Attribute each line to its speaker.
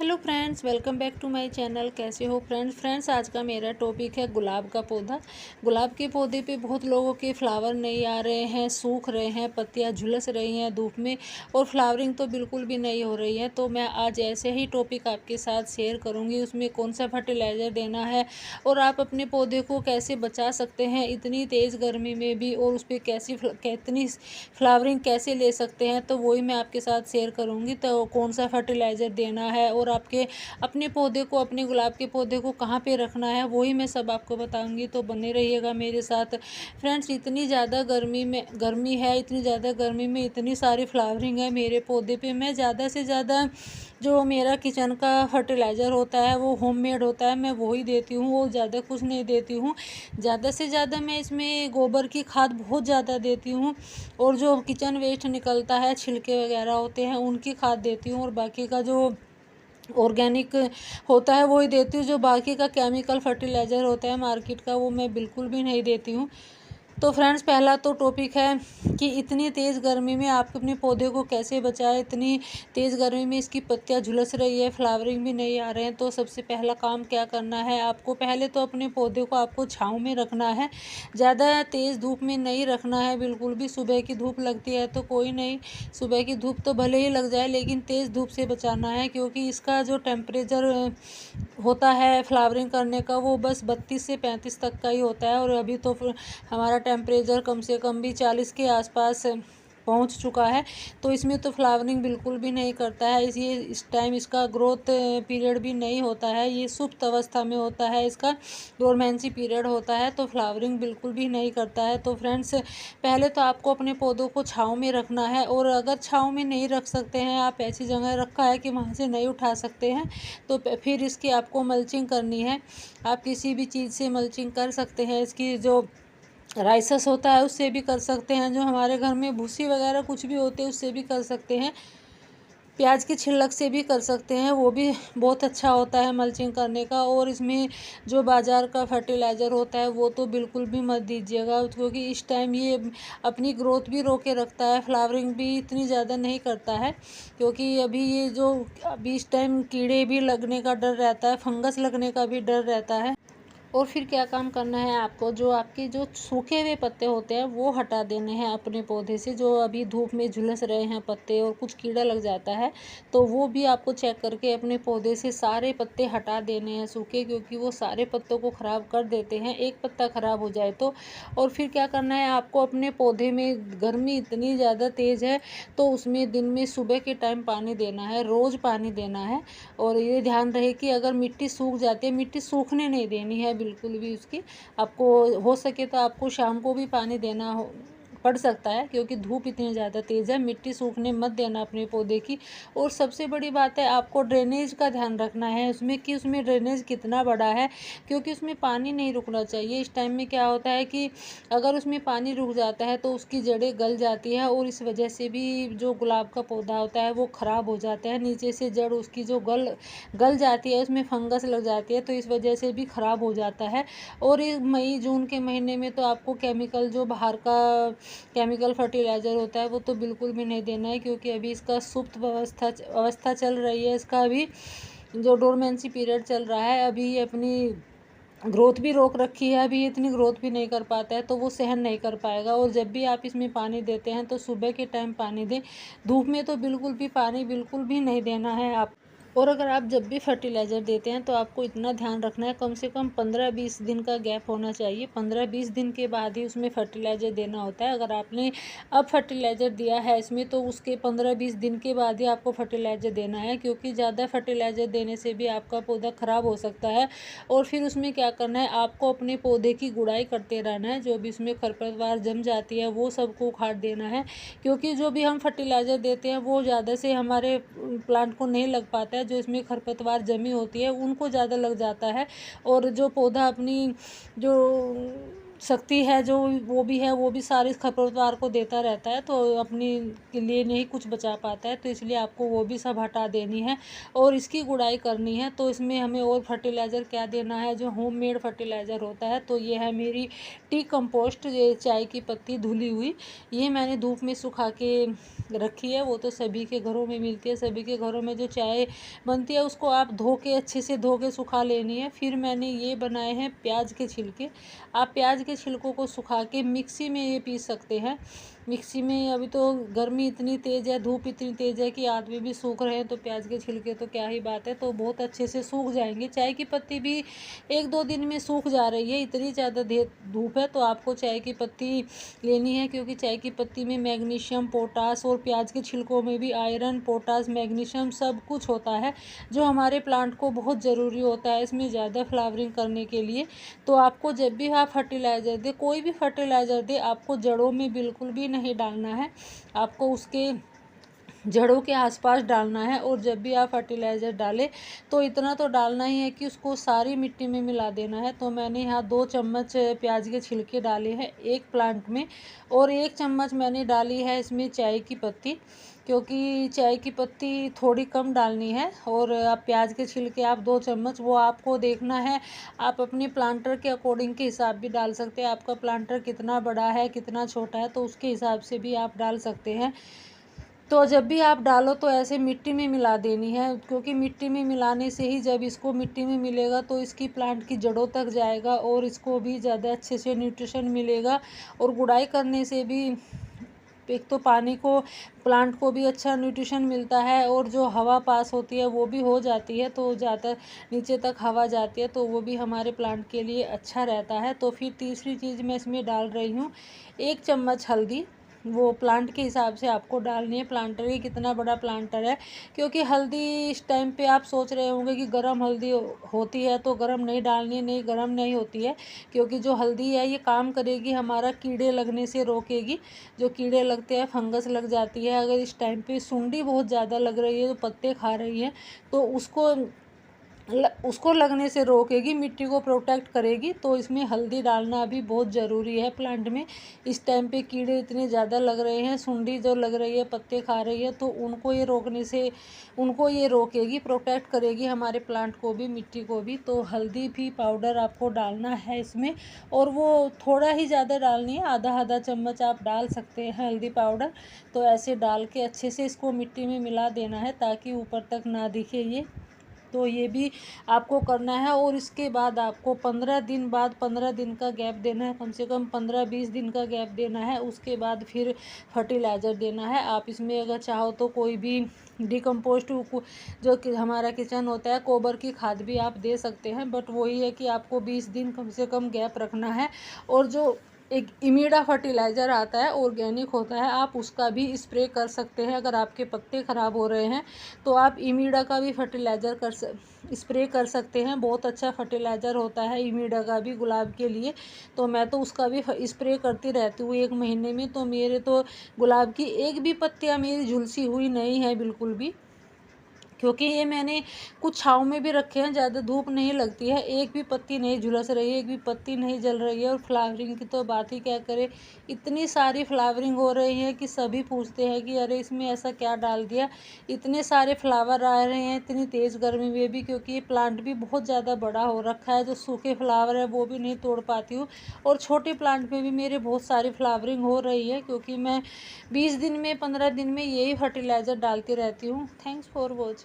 Speaker 1: Hello friends, welcome back to my channel. कैसे हो friends आज का मेरा टॉपिक है गुलाब का पौधा। गुलाब के पौधे पे बहुत लोगों के फ्लावर नहीं आ रहे हैं, सूख रहे हैं, पत्तियां झुलस रही हैं धूप में और फ्लावरिंग तो बिल्कुल भी नहीं हो रही है। तो मैं आज ऐसे ही टॉपिक आपके साथ शेयर करूंगी, उसमें कौन सा फर्टिलाइज़र देना है और आप अपने पौधे को कैसे बचा सकते हैं इतनी तेज़ गर्मी में भी, और उस पर कितनी फ्लावरिंग कैसे ले सकते हैं, तो वही मैं आपके साथ शेयर करूँगी। तो कौन सा फर्टिलाइज़र देना है और आपके अपने पौधे को, अपने गुलाब के पौधे को कहाँ पे रखना है, वही मैं सब आपको बताऊंगी। तो बने रहिएगा मेरे साथ फ्रेंड्स। इतनी ज़्यादा गर्मी है, इतनी ज़्यादा गर्मी में इतनी सारी फ्लावरिंग है मेरे पौधे पे। मैं ज़्यादा से ज़्यादा जो मेरा किचन का फर्टिलाइज़र होता है वो होममेड होता है, मैं वही देती हूँ, वो ज़्यादा कुछ नहीं देती हूँ। ज़्यादा से ज़्यादा मैं इसमें गोबर की खाद बहुत ज़्यादा देती हूँ और जो किचन वेस्ट निकलता है, छिलके वगैरह होते हैं, उनकी खाद देती हूँ और बाकी का जो ऑर्गेनिक होता है वही देती हूँ। जो बाकी का केमिकल फर्टिलाइज़र होता है मार्केट का, वो मैं बिल्कुल भी नहीं देती हूँ। तो फ्रेंड्स, पहला तो टॉपिक है कि इतनी तेज़ गर्मी में आप अपने पौधे को कैसे बचाएं। इतनी तेज़ गर्मी में इसकी पत्तियां झुलस रही है, फ्लावरिंग भी नहीं आ रहे हैं। तो सबसे पहला काम क्या करना है आपको, पहले तो अपने पौधे को आपको छांव में रखना है, ज़्यादा तेज़ धूप में नहीं रखना है बिल्कुल भी। सुबह की धूप लगती है तो कोई नहीं, सुबह की धूप तो भले ही लग जाए लेकिन तेज़ धूप से बचाना है, क्योंकि इसका जो टेम्परेचर होता है फ्लावरिंग करने का वो बस 32 से 35 तक का ही होता है। और अभी तो हमारा टेम्परेचर कम से कम भी 40 के आसपास पहुंच चुका है। तो इसमें तो फ्लावरिंग बिल्कुल भी नहीं करता है। इस टाइम इसका ग्रोथ पीरियड भी नहीं होता है, ये सुप्त अवस्था में होता है, इसका डोरमेंसी पीरियड होता है, तो फ्लावरिंग बिल्कुल भी नहीं करता है। तो फ्रेंड्स, पहले तो आपको अपने पौधों को छाँव में रखना है, और अगर छाँव में नहीं रख सकते हैं, आप ऐसी जगह रखा है कि वहाँ से नहीं उठा सकते हैं, तो फिर इसकी आपको मल्चिंग करनी है। आप किसी भी चीज़ से मल्चिंग कर सकते हैं। इसकी जो राइसस होता है उससे भी कर सकते हैं, जो हमारे घर में भूसी वगैरह कुछ भी होते हैं उससे भी कर सकते हैं, प्याज की छिलक से भी कर सकते हैं, वो भी बहुत अच्छा होता है मल्चिंग करने का। और इसमें जो बाज़ार का फर्टिलाइज़र होता है वो तो बिल्कुल भी मत दीजिएगा, क्योंकि इस टाइम ये अपनी ग्रोथ भी रोके रखता है, फ्लावरिंग भी इतनी ज़्यादा नहीं करता है, क्योंकि अभी इस टाइम कीड़े भी लगने का डर रहता है, फंगस लगने का भी डर रहता है। और फिर क्या काम करना है आपको, जो आपके जो सूखे हुए पत्ते होते हैं वो हटा देने हैं अपने पौधे से। जो अभी धूप में झुलस रहे हैं पत्ते और कुछ कीड़ा लग जाता है, तो वो भी आपको चेक करके अपने पौधे से सारे पत्ते हटा देने हैं सूखे, क्योंकि वो सारे पत्तों को ख़राब कर देते हैं, एक पत्ता ख़राब हो जाए तो। और फिर क्या करना है आपको, अपने पौधे में गर्मी इतनी ज़्यादा तेज़ है तो उसमें दिन में सुबह के टाइम पानी देना है, रोज़ पानी देना है। और ये ध्यान रहे कि अगर मिट्टी सूख जाती है, मिट्टी सूखने नहीं देनी है बिल्कुल भी उसकी। आपको हो सके तो आपको शाम को भी पानी देना पड़ सकता है, क्योंकि धूप इतनी ज़्यादा तेज़ है, मिट्टी सूखने मत देना अपने पौधे की। और सबसे बड़ी बात है, आपको ड्रेनेज का ध्यान रखना है उसमें, कि उसमें ड्रेनेज कितना बड़ा है, क्योंकि उसमें पानी नहीं रुकना चाहिए। इस टाइम में क्या होता है कि अगर उसमें पानी रुक जाता है तो उसकी जड़ें गल जाती है, और इस वजह से भी जो गुलाब का पौधा होता है वो ख़राब हो जाता है, नीचे से जड़ उसकी जो गल जाती है, उसमें फंगस लग जाती है, तो इस वजह से भी ख़राब हो जाता है। और इस मई जून के महीने में तो आपको केमिकल, जो बाहर का केमिकल फर्टिलाइज़र होता है वो तो बिल्कुल भी नहीं देना है, क्योंकि अभी इसका सुप्त अवस्था चल रही है, इसका अभी जो डोरमेंसी पीरियड चल रहा है, अभी ये अपनी ग्रोथ भी रोक रखी है, अभी इतनी ग्रोथ भी नहीं कर पाता है, तो वो सहन नहीं कर पाएगा। और जब भी आप इसमें पानी देते हैं तो सुबह के टाइम पानी दें, धूप में तो बिल्कुल भी पानी बिल्कुल भी नहीं देना है आप। और अगर आप जब भी फर्टिलाइज़र देते हैं तो आपको इतना ध्यान रखना है, कम से कम 15-20 दिन का गैप होना चाहिए, 15-20 दिन के बाद ही उसमें फर्टिलाइज़र देना होता है। अगर आपने अब फर्टिलाइज़र दिया है इसमें, तो उसके 15-20 दिन के बाद ही आपको फर्टिलाइज़र देना है, क्योंकि ज़्यादा फर्टिलाइज़र देने से भी आपका पौधा ख़राब हो सकता है। और फिर उसमें क्या करना है आपको, अपने पौधे की गुड़ाई करते रहना है, जो भी उसमें खरपतवार जम जाती है वो सबको उखाड़ देना है, क्योंकि जो भी हम फर्टिलाइज़र देते हैं वो ज़्यादा से हमारे प्लांट को नहीं लग पाता है, जो इसमें खरपतवार जमी होती है उनको ज़्यादा लग जाता है, और जो पौधा अपनी जो शक्ति है जो वो भी सारी खरपतवार को देता रहता है, तो अपने के लिए नहीं कुछ बचा पाता है, तो इसलिए आपको वो भी सब हटा देनी है और इसकी गुड़ाई करनी है। तो इसमें हमें और फर्टिलाइज़र क्या देना है, जो होममेड फर्टिलाइज़र होता है। तो ये है मेरी टी कंपोस्ट, ये चाय की पत्ती धुली हुई, ये मैंने धूप में सुखा के रखी है। वो तो सभी के घरों में मिलती है, सभी के घरों में जो चाय बनती है उसको आप धो के अच्छे से धो के सुखा लेनी है। फिर मैंने ये बनाए हैं प्याज के छिलके। आप प्याज के छिलकों को सुखा के मिक्सी में ये पीस सकते हैं। मिक्सी में अभी तो गर्मी इतनी तेज़ है, धूप इतनी तेज़ है कि आदमी भी सूख रहे हैं, तो प्याज के छिलके तो क्या ही बात है, तो बहुत अच्छे से सूख जाएंगे। चाय की पत्ती भी 1-2 दिन में सूख जा रही है, इतनी ज़्यादा धूप है। तो आपको चाय की पत्ती लेनी है, क्योंकि चाय की पत्ती में मैग्नीशियम, पोटास, और प्याज के छिलकों में भी आयरन, पोटास, मैग्नीशियम सब कुछ होता है, जो हमारे प्लांट को बहुत ज़रूरी होता है इसमें ज़्यादा फ्लावरिंग करने के लिए। तो आपको जब भी आप फर्टिलाइज़र दे, कोई भी फर्टिलाइज़र दे, आपको जड़ों में बिल्कुल भी नहीं डालना है, आपको उसके जड़ों के आसपास डालना है। और जब भी आप फर्टिलाइज़र डालें तो इतना तो डालना ही है कि उसको सारी मिट्टी में मिला देना है। तो मैंने यहाँ 2 चम्मच प्याज के छिलके डाले हैं एक प्लांट में, और 1 चम्मच मैंने डाली है इसमें चाय की पत्ती, क्योंकि चाय की पत्ती थोड़ी कम डालनी है। और आप प्याज के छिलके आप 2 चम्मच, वो आपको देखना है, आप अपने प्लांटर के अकॉर्डिंग के हिसाब भी डाल सकते हैं। आपका प्लांटर कितना बड़ा है, कितना छोटा है, तो उसके हिसाब से भी आप डाल सकते हैं। तो जब भी आप डालो तो ऐसे मिट्टी में मिला देनी है, क्योंकि मिट्टी में मिलाने से ही, जब इसको मिट्टी में मिलेगा तो इसकी प्लांट की जड़ों तक जाएगा और इसको भी ज़्यादा अच्छे से न्यूट्रिशन मिलेगा। और गुड़ाई करने से भी एक तो पानी को, प्लांट को भी अच्छा न्यूट्रिशन मिलता है, और जो हवा पास होती है वो भी हो जाती है, तो ज़्यादा नीचे तक हवा जाती है, तो वो भी हमारे प्लांट के लिए अच्छा रहता है। तो फिर तीसरी चीज़ मैं इसमें डाल रही हूँ 1 चम्मच हल्दी, वो प्लांट के हिसाब से आपको डालनी है, प्लांटर की कितना बड़ा प्लांटर है। क्योंकि हल्दी इस टाइम पे आप सोच रहे होंगे कि गरम हल्दी होती है, तो गरम नहीं डालनी, नहीं गरम नहीं होती है, क्योंकि जो हल्दी है ये काम करेगी, हमारा कीड़े लगने से रोकेगी। जो कीड़े लगते हैं, फंगस लग जाती है, अगर इस टाइम पे सुंडी बहुत ज़्यादा लग रही है, तो पत्ते खा रही है, तो उसको लगने से रोकेगी, मिट्टी को प्रोटेक्ट करेगी। तो इसमें हल्दी डालना भी बहुत ज़रूरी है प्लांट में। इस टाइम पे कीड़े इतने ज़्यादा लग रहे हैं, सुंडी जो लग रही है, पत्ते खा रही है, तो उनको ये रोकने से, उनको ये रोकेगी, प्रोटेक्ट करेगी हमारे प्लांट को भी, मिट्टी को भी। तो हल्दी भी पाउडर आपको डालना है इसमें, और वो थोड़ा ही ज़्यादा डालनी है, आधा चम्मच आप डाल सकते हैं हल्दी पाउडर। तो ऐसे डाल के अच्छे से इसको मिट्टी में मिला देना है, ताकि ऊपर तक ना दिखे ये। तो ये भी आपको करना है। और इसके बाद आपको 15 दिन बाद, 15 दिन का गैप देना है, कम से कम 15-20 दिन का गैप देना है। उसके बाद फिर फर्टिलाइज़र देना है। आप इसमें अगर चाहो तो कोई भी डिकम्पोस्ट, जो कि हमारा किचन होता है, गोबर की खाद भी आप दे सकते हैं, बट वही है कि आपको 20 दिन कम से कम गैप रखना है। और जो एक इमीडा फर्टिलाइज़र आता है, ऑर्गेनिक होता है, आप उसका भी स्प्रे कर सकते हैं। अगर आपके पत्ते ख़राब हो रहे हैं तो आप इमीडा का भी फर्टिलाइज़र स्प्रे कर सकते हैं। बहुत अच्छा फर्टिलाइज़र होता है इमीडा का भी, गुलाब के लिए। तो मैं तो उसका भी स्प्रे करती रहती हूँ 1 महीने में। तो मेरे तो गुलाब की एक भी पत्तियाँ मेरी झुलसी हुई नहीं है बिल्कुल भी, क्योंकि ये मैंने कुछ छाँव में भी रखे हैं, ज़्यादा धूप नहीं लगती है, एक भी पत्ती नहीं झुलस रही है, एक भी पत्ती नहीं जल रही है। और फ्लावरिंग की तो बात ही क्या करें, इतनी सारी फ्लावरिंग हो रही है कि सभी पूछते हैं कि अरे इसमें ऐसा क्या डाल दिया, इतने सारे फ्लावर आ रहे हैं इतनी तेज़ गर्मी में भी। क्योंकि ये प्लांट भी बहुत ज़्यादा बड़ा हो रखा है, जो सूखे फ्लावर है वो भी नहीं तोड़ पाती हूँ, और छोटे प्लांट में भी मेरे बहुत सारी फ्लावरिंग हो रही है, क्योंकि मैं 20 दिन में, 15 दिन में यही फर्टिलाइज़र डालती रहती हूँ। Thanks for watching.